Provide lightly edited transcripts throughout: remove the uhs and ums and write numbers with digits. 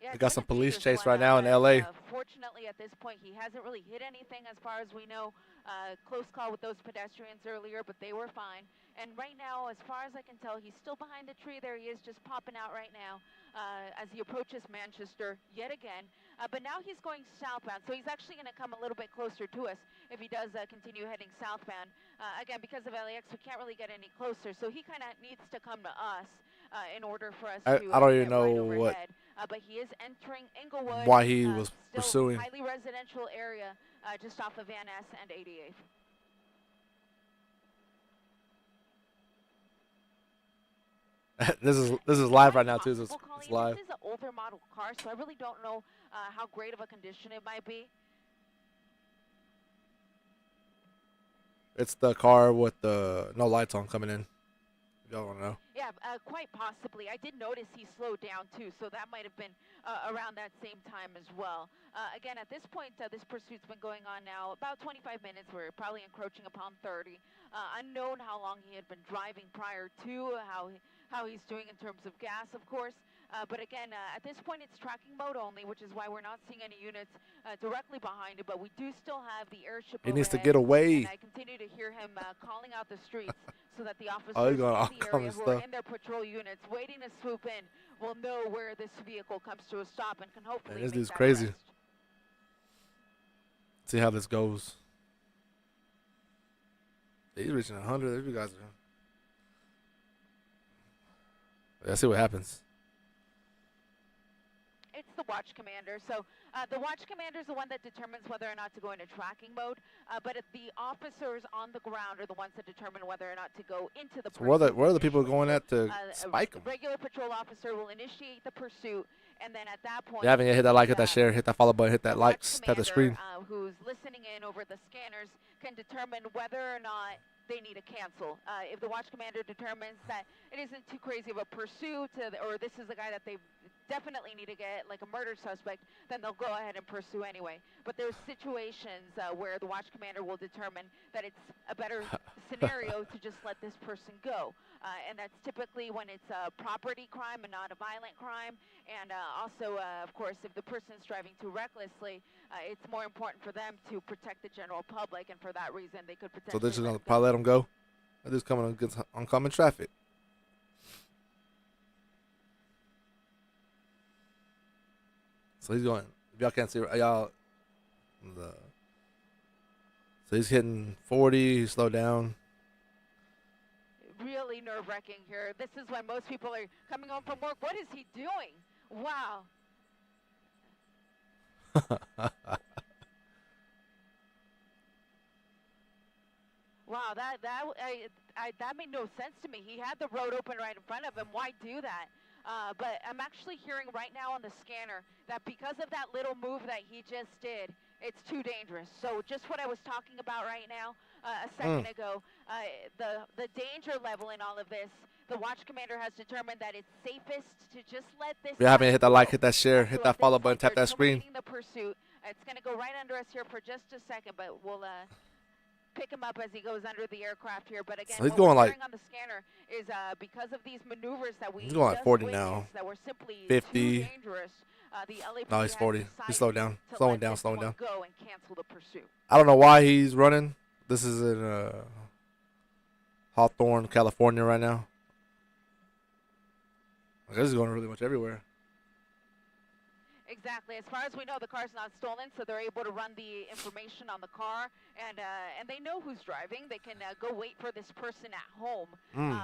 Yeah, They it's got been some a police dangerous chase one, right now in LA. fortunately, at this point, he hasn't really hit anything as far as we know. Close call with those pedestrians earlier, but they were fine. And right now, as far as I can tell, he's still behind the tree. There he is, just popping out right now as he approaches Manchester yet again. But now he's going southbound, so he's actually going to come a little bit closer to us if he does continue heading southbound. Again, because of LAX, we can't really get any closer, so he kind of needs to come to us in order for us to I don't even get know right what overhead. But he is entering Inglewood, why he was still pursuing. highly residential area just off of Van Ness and 88th. This is live right now too. It's live. This is an older model car, so I really don't know how great of a condition it might be. It's the car with the no lights on coming in. Y'all want to know? Yeah, quite possibly. I did notice he slowed down too, so that might have been around that same time as well. Again, at this point, this pursuit's been going on now about 25 minutes. We're probably encroaching upon 30. Unknown how long he had been driving prior to, how he's doing in terms of gas, of course. But again, at this point, it's tracking mode only, which is why we're not seeing any units directly behind it. But we do still have the airship He overhead, needs to get away. and I continue to hear him calling out the streets so that the officers Oh, in going the area who are in their patrol units waiting to swoop in will know where this vehicle comes to a stop and can hopefully this make dude's that crazy. arrest. See how this goes. He's reaching 100. You guys are. Let's see what happens. It's the watch commander. So the watch commander is the one that determines whether or not to go into tracking mode. But the officers on the ground are the ones that determine whether or not to go into the pursuit. So where are the people going at to spike them? A regular patrol officer will initiate the pursuit, and then at that point, You haven't yet hit that like, hit that share, hit that follow button, hit that like, tap the screen. Who's listening in over the scanners can determine whether or not they need to cancel. If the watch commander determines that it isn't too crazy of a pursuit, or this is the guy that they definitely need to get, like a murder suspect, then they'll go ahead and pursue anyway. But there's situations where the watch commander will determine that it's a better scenario to just let this person go. And that's typically when it's a property crime and not a violent crime. And also, of course, if the person's driving too recklessly, it's more important for them to protect the general public, and for that reason, they could potentially. So they're just gonna probably let him go. They're just coming against oncoming traffic. So he's going. If y'all can't see, y'all. So he's hitting 40. He slowed down. Really nerve-wracking here. This is when most people are coming home from work. What is he doing? Wow. Wow, that made no sense to me. He had the road open right in front of him. Why do that? But I'm actually hearing right now on the scanner that because of that little move that he just did, it's too dangerous. So just what I was talking about right now a second ago, the danger level in all of this, the watch commander has determined that it's safest to just let this. You haven't hit that like, hit that share, hit that follow button, tap that screen. The pursuit. It's going to go right under us here for just a second, but we'll pick him up as he goes under the aircraft here. But again, so he's going like on the scanner is because of these maneuvers that we he's going like 40 now. That were simply 50. Too dangerous. The LAPD no, he's 40. He's slowed down. Slowing down. Go and cancel the pursuit. I don't know why he's running. This is in Hawthorne, California right now. I guess he's going really much everywhere. Exactly. As far as we know, the car's not stolen, so they're able to run the information on the car, and they know who's driving. They can go wait for this person at home.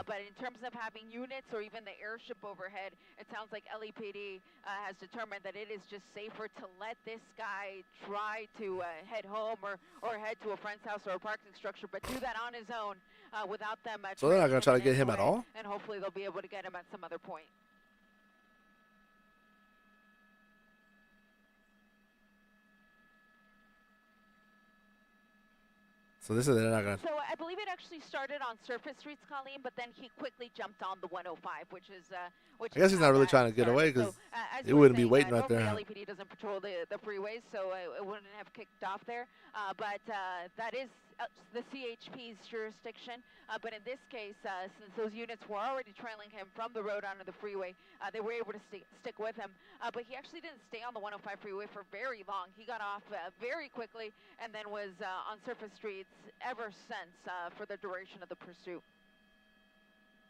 But in terms of having units or even the airship overhead, it sounds like LAPD has determined that it is just safer to let this guy try to head home or head to a friend's house or a parking structure, but do that on his own without them. So they're not going to try to get him at all? And hopefully they'll be able to get him at some other point. So this is they're not gonna. So I believe it actually started on surface streets, Colleen, but then he quickly jumped on the 105, which is which. I guess he's not really trying to get away because it wouldn't be waiting right there. LAPD doesn't patrol the freeways, so it wouldn't have kicked off there. But that is the CHP's jurisdiction. But in this case, since those units were already trailing him from the road onto the freeway, they were able to stick with him. But he actually didn't stay on the 105 freeway for very long. He got off very quickly and then was on surface streets ever since for the duration of the pursuit.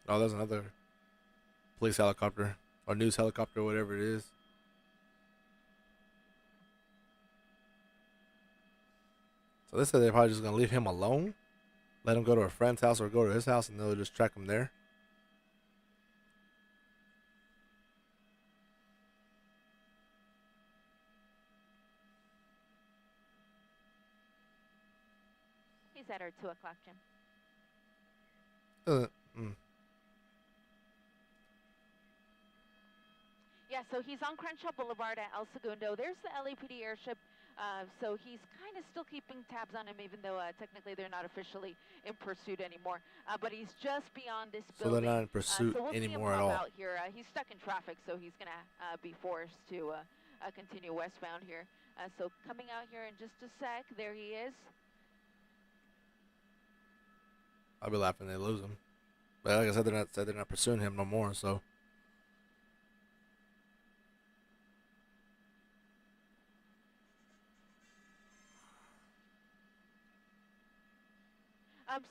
Oh, there's another police helicopter or news helicopter, whatever it is. So they said they're probably just gonna leave him alone, let him go to a friend's house or go to his house, and they'll just track him there. He's at our 2 o'clock, Jim. Yeah, so he's on Crenshaw Boulevard at El Segundo. There's the LAPD airship. So he's kind of still keeping tabs on him, even though technically they're not officially in pursuit anymore. But he's just beyond this building. So they're not in pursuit so we'll anymore see him at all. out here. He's stuck in traffic, so he's going to be forced to continue westbound here. So coming out here in just a sec, there he is. I'll be laughing they lose him. But like I said, they're not pursuing him no more. So.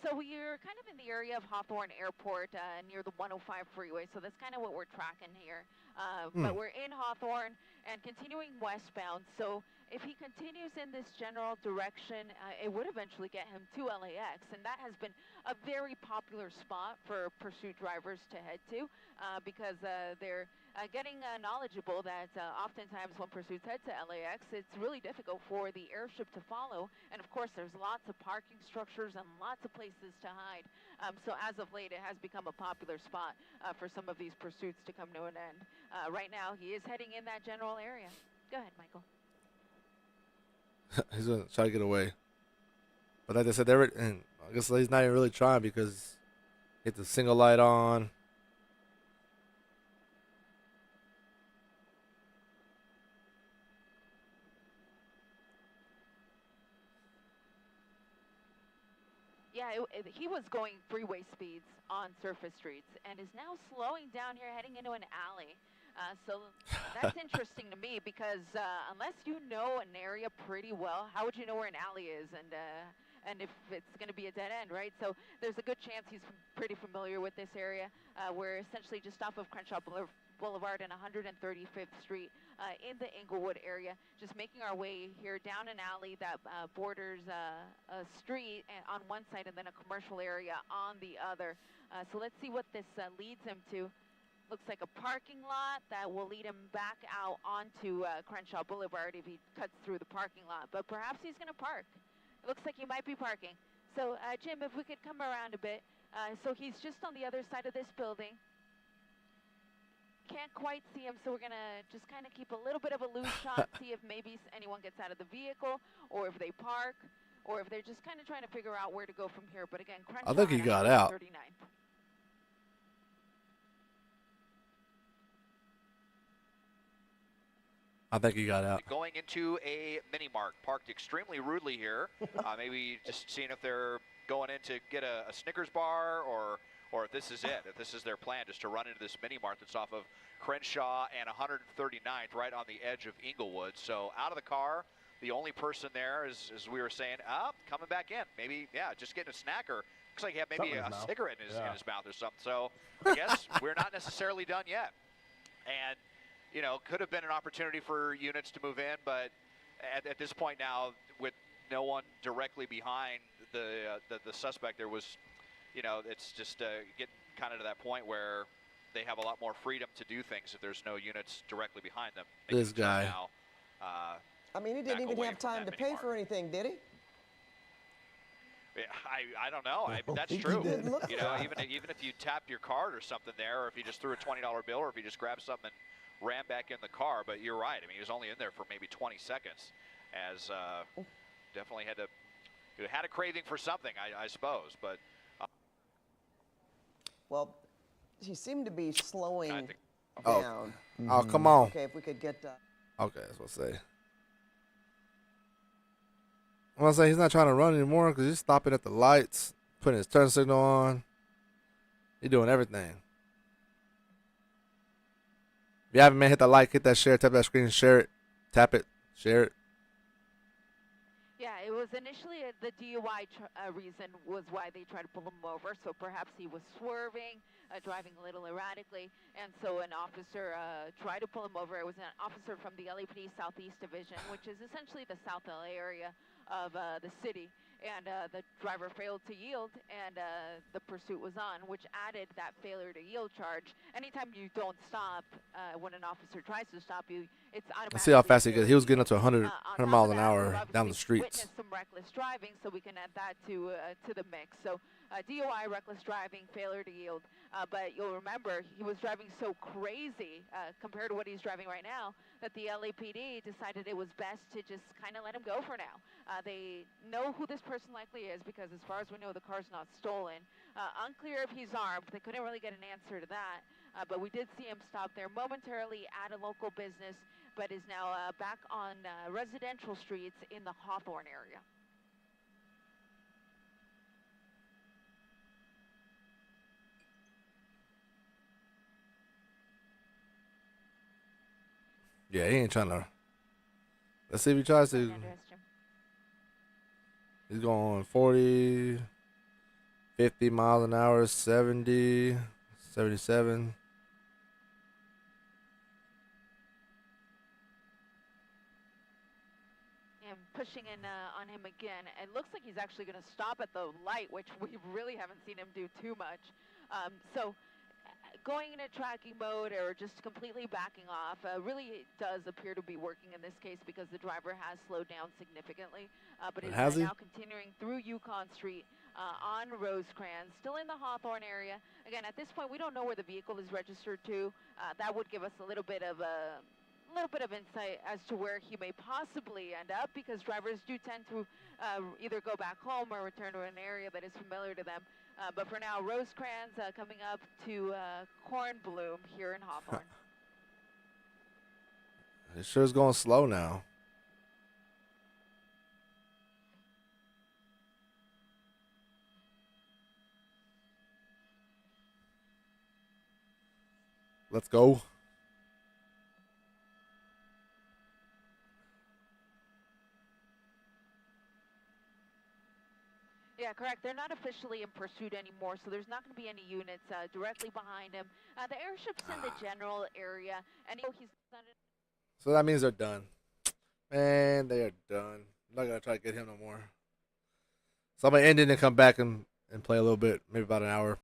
So we're kind of in the area of Hawthorne Airport near the 105 freeway, so that's kind of what we're tracking here. But we're in Hawthorne and continuing westbound, so if he continues in this general direction, it would eventually get him to LAX, and that has been a very popular spot for pursuit drivers to head to because they're getting knowledgeable that oftentimes when pursuits head to LAX, it's really difficult for the airship to follow, and of course there's lots of parking structures and lots of places to hide. So as of late, it has become a popular spot for some of these pursuits to come to an end. Right now, he is heading in that general area. Go ahead, Michael. He's gonna try to get away, but like I said, and I guess he's not even really trying because he hit the single light on. Yeah, he was going freeway speeds on surface streets and is now slowing down here, heading into an alley. So that's interesting to me because unless you know an area pretty well, how would you know where an alley is and if it's going to be a dead end, right? So there's a good chance he's pretty familiar with this area. We're essentially just off of Crenshaw Boulevard and 135th Street in the Inglewood area, just making our way here down an alley that borders a street on one side and then a commercial area on the other. So let's see what this leads him to. Looks like a parking lot that will lead him back out onto Crenshaw Boulevard if he cuts through the parking lot. But perhaps he's going to park. It looks like he might be parking. So, Jim, if we could come around a bit. So he's just on the other side of this building. Can't quite see him, so we're going to just kind of keep a little bit of a loose shot, see if maybe anyone gets out of the vehicle or if they park or if they're just kind of trying to figure out where to go from here. But again, Crenshaw I think he got out. 39th. I think he got out. Going into a mini mart, parked extremely rudely here. Maybe just seeing if they're going in to get a Snickers bar or if this is it, if this is their plan, just to run into this mini mart that's off of Crenshaw and 139th, right on the edge of Inglewood. So out of the car, the only person there is, as we were saying, coming back in. Maybe, yeah, just getting a snack or looks like he had maybe a cigarette in his mouth or something. So I guess we're not necessarily done yet. And you know, could have been an opportunity for units to move in, but at this point now, with no one directly behind the suspect, there was, you know, it's just getting kind of to that point where they have a lot more freedom to do things if there's no units directly behind them. This guy. Now, I mean, he didn't even have time to pay for anything, did he? I don't know. That's true. You know, even if you tapped your card or something there, or if you just threw a $20 bill, or if you just grabbed something and ran back in the car. But you're right. I mean, he was only in there for maybe 20 seconds, as definitely had a craving for something, I suppose. But well, he seemed to be slowing down. Oh, come on. Okay, if we could get. Okay, that's what I say. I'm gonna say he's not trying to run anymore because he's stopping at the lights, putting his turn signal on. He's doing everything. If you haven't, man, hit that like, hit that share, tap that screen, share it, tap it, share it. Yeah, it was initially the DUI reason was why they tried to pull him over. So perhaps he was swerving, driving a little erratically, and so an officer tried to pull him over. It was an officer from the LAPD Southeast Division, which is essentially the South LA area of the city. And the driver failed to yield, and the pursuit was on, which added that failure to yield charge. Anytime you don't stop, when an officer tries to stop you, it's automatically. Let's see how fast he gets. He was getting up to 100 miles an that, hour down the streets. Witnessed some reckless driving, so we can add that to the mix. So DUI, reckless driving, failure to yield. But you'll remember he was driving so crazy compared to what he's driving right now that the LAPD decided it was best to just kind of let him go for now. They know who this person likely is because, as far as we know, the car's not stolen. Unclear if he's armed. They couldn't really get an answer to that. But we did see him stop there momentarily at a local business, but is now back on residential streets in the Hawthorne area. Yeah, he ain't trying to. Let's see if he tries to. He's going 40, 50 miles an hour, 70, 77. And pushing in on him again. It looks like he's actually going to stop at the light, which we really haven't seen him do too much. So going into tracking mode or just completely backing off really does appear to be working in this case because the driver has slowed down significantly. But is now continuing through Yukon Street on Rosecrans, still in the Hawthorne area. Again, at this point, we don't know where the vehicle is registered to. That would give us a little bit of insight as to where he may possibly end up, because drivers do tend to either go back home or return to an area that is familiar to them. But for now, Rosecrans coming up to Cornbloom here in Hawthorne. It sure is going slow now. Let's go. Yeah, correct. They're not officially in pursuit anymore, so there's not going to be any units directly behind him. The airship's in the general area, and he's done it. So that means they're done. Man, they are done. I'm not going to try to get him no more. So I'm going to end it and come back and play a little bit, maybe about an hour.